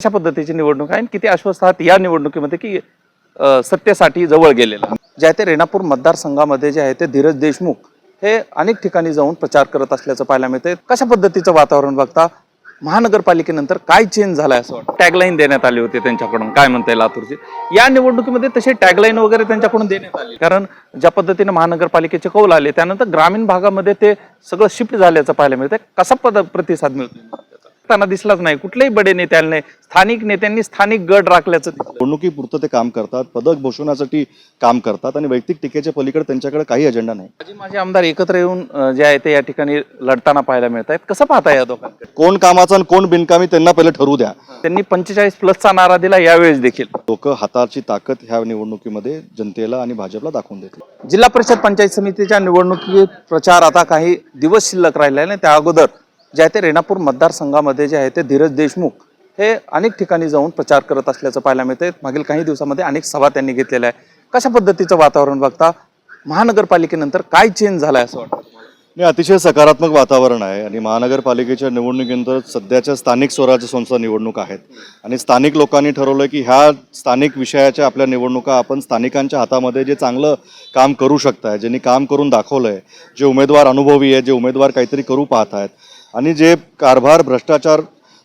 अशा पद्धतीची निवडणूक आहे. किती आश्वस्त आहात या निवडणुकीमध्ये की सत्तेसाठी जवळ गेलेला ज्या ते रेणापूर मतदारसंघामध्ये जे आहे ते धीरज देशमुख हे अनेक ठिकाणी जाऊन प्रचार करत असल्याचं पाहायला मिळतंय. कशा पद्धतीचं वातावरण बघता महानगरपालिकेनंतर काय चेंज झालाय असं वाटतं? टॅगलाईन देण्यात आली होती त्यांच्याकडून, काय म्हणताय लातूरची या निवडणुकीमध्ये तसे टॅगलाईन वगैरे त्यांच्याकडून देण्यात आली? कारण ज्या पद्धतीने महानगरपालिकेचे कौल आले त्यानंतर ग्रामीण भागामध्ये ते सगळं शिफ्ट झाल्याचं पाहायला मिळतंय. कसा प्रतिसाद मिळतो? त्यांना दिसलाच नाही. कुठल्याही बडे नेत्यांनी, स्थानिक नेत्यांनी स्थानिक गड राखल्याचं निवडणुकीपुरतं ते काम करतात, पदक भूषणासाठी काम करतात आणि वैयक्तिक टीकेच्या पलीकडे त्यांच्याकडे काही अजेंडा नाही. माझे आमदार एकत्र येऊन जे आहे ते या ठिकाणी लढताना पाहायला मिळत आहेत. कसं पाहताय या दोघांकडे? कोण कामाचा आणि कोण बिनकामी त्यांना पहिले ठरवू द्या. त्यांनी 45+ नारा दिला यावेळेस देखील. लोक हाताची ताकद ह्या निवडणुकीमध्ये जनतेला आणि भाजपला दाखवून देतील. जिल्हा परिषद पंचायत समितीच्या निवडणुकी प्रचार आता काही दिवस शिल्लक राहिले आणि त्या अगोदर जे आहे ते रेणापूर मतदारसंघामध्ये जे आहे ते धीरज देशमुख हे अनेक ठिकाणी जाऊन प्रचार करत असल्याचं पाहायला मिळतंय. मागील काही दिवसामध्ये अनेक सभा त्यांनी घेतलेल्या आहे. कशा पद्धतीचं वातावरण बघता महानगरपालिकेनंतर काय चेंज झालाय असं वाटतं? नाही, अतिशय सकारात्मक वातावरण आहे आणि महानगरपालिकेच्या निवडणुकीनंतर सध्याच्या स्थानिक स्वराज्य संस्था निवडणूक आहेत आणि स्थानिक लोकांनी ठरवलं की ह्या स्थानिक विषयाच्या आपल्या निवडणुका आपण स्थानिकांच्या हातामध्ये जे चांगलं काम करू शकताय, ज्यांनी काम करून दाखवलंय, जे उमेदवार अनुभवी आहेत, जे उमेदवार काहीतरी करू पाहत आहेत आणि जे कारभार भ्रष्टाचार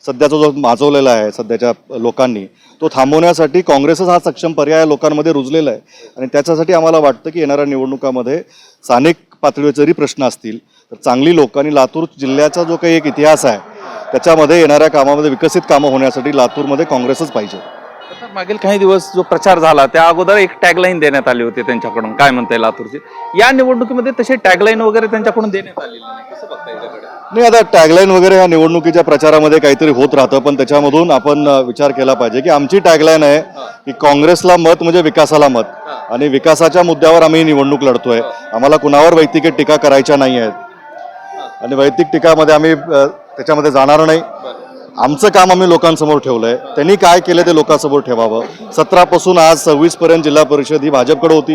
सध्याचा जो माजवलेला आहे सध्याच्या लोकांनी, तो थांबवण्यासाठी काँग्रेसच हा सक्षम पर्याय लोकांमध्ये रुजलेला आहे. आणि त्याच्यासाठी आम्हाला वाटतं की येणाऱ्या निवडणुकामध्ये स्थानिक पातळीवर जरी प्रश्न असतील तर चांगली लोकांनी लातूर जिल्ह्याचा जो काही एक इतिहास आहे त्याच्यामध्ये येणाऱ्या कामामध्ये विकसित कामं होण्यासाठी लातूरमध्ये काँग्रेसच पाहिजे. मागील काही दिवस जो प्रचार झाला त्या अगोदर एक टॅगलाईन देण्यात आली होती त्यांच्याकडून, काय म्हणताय लातूरची या निवडणुकीमध्ये तसे टॅगलाईन वगैरे त्यांच्याकडून देण्यात आलेली नाही? कसं बघताय त्याकडे? नाही, आता टॅगलाईन वगैरे ह्या निवडणुकीच्या प्रचारामध्ये काहीतरी होत राहतं, पण त्याच्यामधून आपण विचार केला पाहिजे की आमची टॅगलाईन आहे की काँग्रेसला मत म्हणजे विकासाला मत, आणि विकासाच्या मुद्द्यावर आम्ही निवडणूक लढतोय. आम्हाला कुणावर वैयक्तिक टीका करायच्या नाही आहेत आणि वैयक्तिक टीकामध्ये आम्ही त्याच्यामध्ये जाणार नाही. आमचं काम आम्ही लोकांसमोर ठेवलंय. त्यांनी काय केलं ते लोकांसमोर ठेवावं. 17 पासून आज 26 पर्यंत जिल्हा परिषद ही भाजपकडे होती.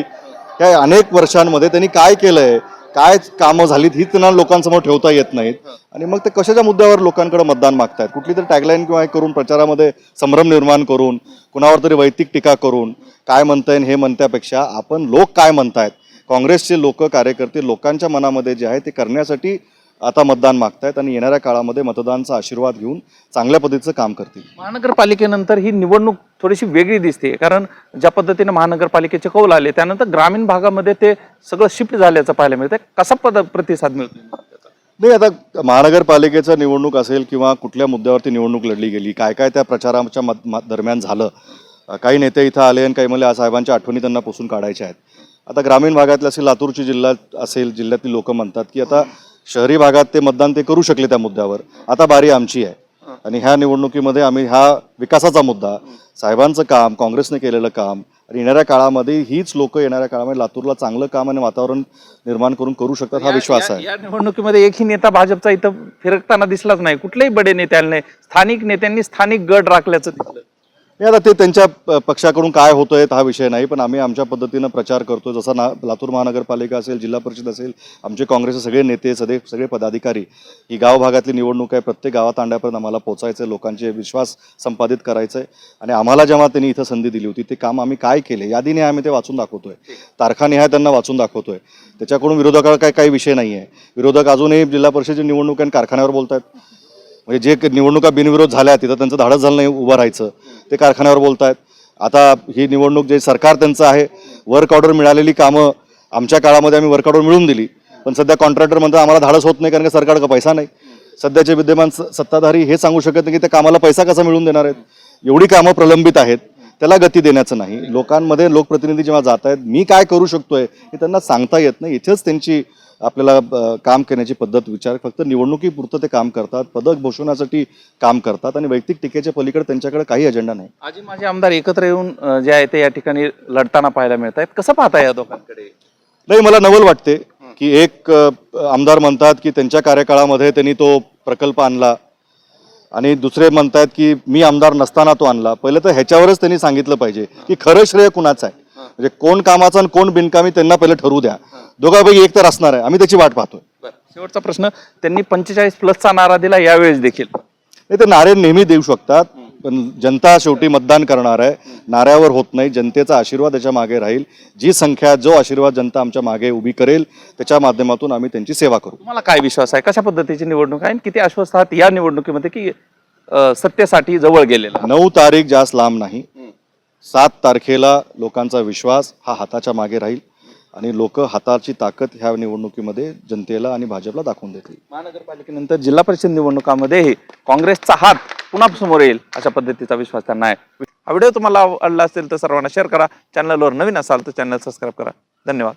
या अनेक वर्षांमध्ये त्यांनी काय केलंय, काय कामं झालीत ही त्यांना लोकांसमोर ठेवता येत नाहीत आणि मग ते कशाच्या मुद्द्यावर लोकांकडे मतदान मागतायत. कुठली तरी टॅगलाईन किंवा करून प्रचारामध्ये संभ्रम निर्माण करून, कुणावर तरी वैयक्तिक टीका करून काय म्हणताय हे म्हणण्यापेक्षा आपण लोक काय म्हणतायत, काँग्रेसचे लोक कार्यकर्ते लोकांच्या मनामध्ये जे आहे ते करण्यासाठी आता मतदान मागतायत आणि येणाऱ्या काळामध्ये मतदानाचा आशीर्वाद घेऊन चांगल्या पद्धतीचं काम करतील. महानगरपालिकेनंतर ही निवडणूक थोडीशी वेगळी दिसते, कारण ज्या पद्धतीने महानगरपालिकेचे कौल आले त्यानंतर ग्रामीण भागामध्ये ते सगळं शिफ्ट झाल्याचं पाहायला मिळतंय. कसा प्रतिसाद मिळतो? नाही, आता महानगरपालिकेचं निवडणूक असेल किंवा कुठल्या मुद्द्यावरती निवडणूक लढली गेली, काय काय त्या प्रचाराच्या दरम्यान झालं, काही नेते इथं आले आणि काही म्हणले साहेबांच्या आठवणी त्यांना पुसून काढायच्या आहेत. आता ग्रामीण भागातले असेल, लातूरची जिल्ह्यात असेल, जिल्ह्यातील लोक म्हणतात की आता शहरी भागात ते मतदान ते करू शकले त्या मुद्द्यावर, आता बारी आमची आहे आणि ह्या निवडणुकीमध्ये आम्ही हा विकासाचा मुद्दा, साहेबांचं काम, काँग्रेसने केलेलं काम आणि येणाऱ्या काळामध्ये हीच लोक येणाऱ्या काळामध्ये लातूरला चांगलं काम आणि वातावरण निर्माण करून शकतात हा विश्वास आहे. या निवडणुकीमध्ये एकही नेता भाजपचा इथं फिरकताना दिसलाच नाही. कुठल्याही बडे नेत्यांनी, स्थानिक नेत्यांनी स्थानिक गड राखल्याचं दिसलं. आता ते त्यांच्या पक्षाकडून काय होतंय हा विषय नाही, पण आम्ही आमच्या पद्धतीनं प्रचार करतो. जसा लातूर महानगरपालिका असेल, जिल्हा परिषद असेल, आमचे काँग्रेसचे सगळे नेते, सगळे पदाधिकारी, ही गाव भागातली निवडणूक आहे. प्रत्येक गावातांड्यापर्यंत आम्हाला पोहोचायचं आहे, लोकांचे विश्वास संपादित करायचं आहे आणि आम्हाला जेव्हा त्यांनी इथं संधी दिली होती ते काम आम्ही काय केले यादीने आम्ही ते वाचून दाखवतोय, तारखानिहाय त्यांना वाचून दाखवतोय. त्याच्याकडून विरोधकाला काही विषय नाही आहे. विरोधक अजूनही जिल्हा परिषदेची निवडणूक आणि कारखान्यावर बोलतात. म्हणजे जे निवडणुका बिनविरोध झाल्या तिथं त्यांचं धाडस झालं नाही उभं राहायचं, ते कारखान्यावर बोलतायत. आता ही निवडणूक जे सरकार त्यांचं आहे, वर्क ऑर्डर मिळालेली कामं आमच्या काळामध्ये आम्ही वर्क ऑर्डर मिळवून दिली, पण सध्या कॉन्ट्रॅक्टर म्हणतात आम्हाला धाडस होत नाही कारण की सरकारकडे पैसा नाही. सध्याचे विद्यमान सत्ताधारी हे सांगू शकत नाही की त्या कामाला पैसा कसा मिळवून देणार आहेत. एवढी कामं प्रलंबित आहेत, त्याला गती देण्याचं नाही. लोकांमध्ये लोकप्रतिनिधी जेव्हा जात आहेत, मी काय करू शकतोय हे त्यांना सांगता येत नाही. इथेच त्यांची आपल्याला काम करण्याची पद्धत विचार, फक्त निवडणुकीपुरतं ते काम करतात, पदक भूषणासाठी काम करतात आणि वैयक्तिक टीकेच्या पलीकडे त्यांच्याकडे काही अजेंडा नाही. आजी माझे आमदार एकत्र येऊन जे आहे ते या ठिकाणी लढताना पाहायला मिळत आहेत. कसं पाहताय या दोघांकडे? नाही, मला नवल वाटते की एक आमदार म्हणतात की त्यांच्या कार्यकाळामध्ये त्यांनी तो प्रकल्प आणला आणि दुसरे म्हणतात की मी आमदार नसताना तो आणला. पहिलं तर ह्याच्यावरच त्यांनी सांगितलं पाहिजे की खरं श्रेय कुणाचं आहे, म्हणजे कोण कामाचा आणि कोण बिनकामी त्यांना पहिले ठरवू द्या. दोघांपैकी एक तर असणार आहे, आम्ही त्याची वाट पाहतोय. शेवटचा प्रश्न, त्यांनी 45+ नारा दिला यावेळेस देखील. नाही, ते नारे नेहमी देऊ शकतात, पण जनता शेवटी मतदान करणार आहे, नाऱ्यावर होत नाही. जनतेचा आशीर्वाद त्याच्या मागे राहील. जी संख्या, जो आशीर्वाद जनता आमच्या मागे उभी करेल त्याच्या माध्यमातून आम्ही त्यांची सेवा करू. तुम्हाला काय विश्वास आहे, कशा पद्धतीची निवडणूक आहे आणि किती आश्वस्त आहात या निवडणुकीमध्ये की सत्तेसाठी जवळ गेलेला? 9 तारीख जास्त लांब नाही. 7 तारखेला लोकांचा विश्वास हा हाताच्या मागे राहील आणि लोक हाताची ताकद ह्या निवडणुकीमध्ये जनतेला आणि भाजपला दाखवून देतील. महानगरपालिकेनंतर जिल्हा परिषद निवडणुकांमध्येही काँग्रेसचा हात पुन्हा समोर येईल अशा पद्धतीचा विश्वास त्यांना आहे. हा व्हिडिओ तुम्हाला आवडला असेल तर सर्वांना शेअर करा. चॅनलवर नवीन असाल तर चॅनल सबस्क्राईब करा. धन्यवाद.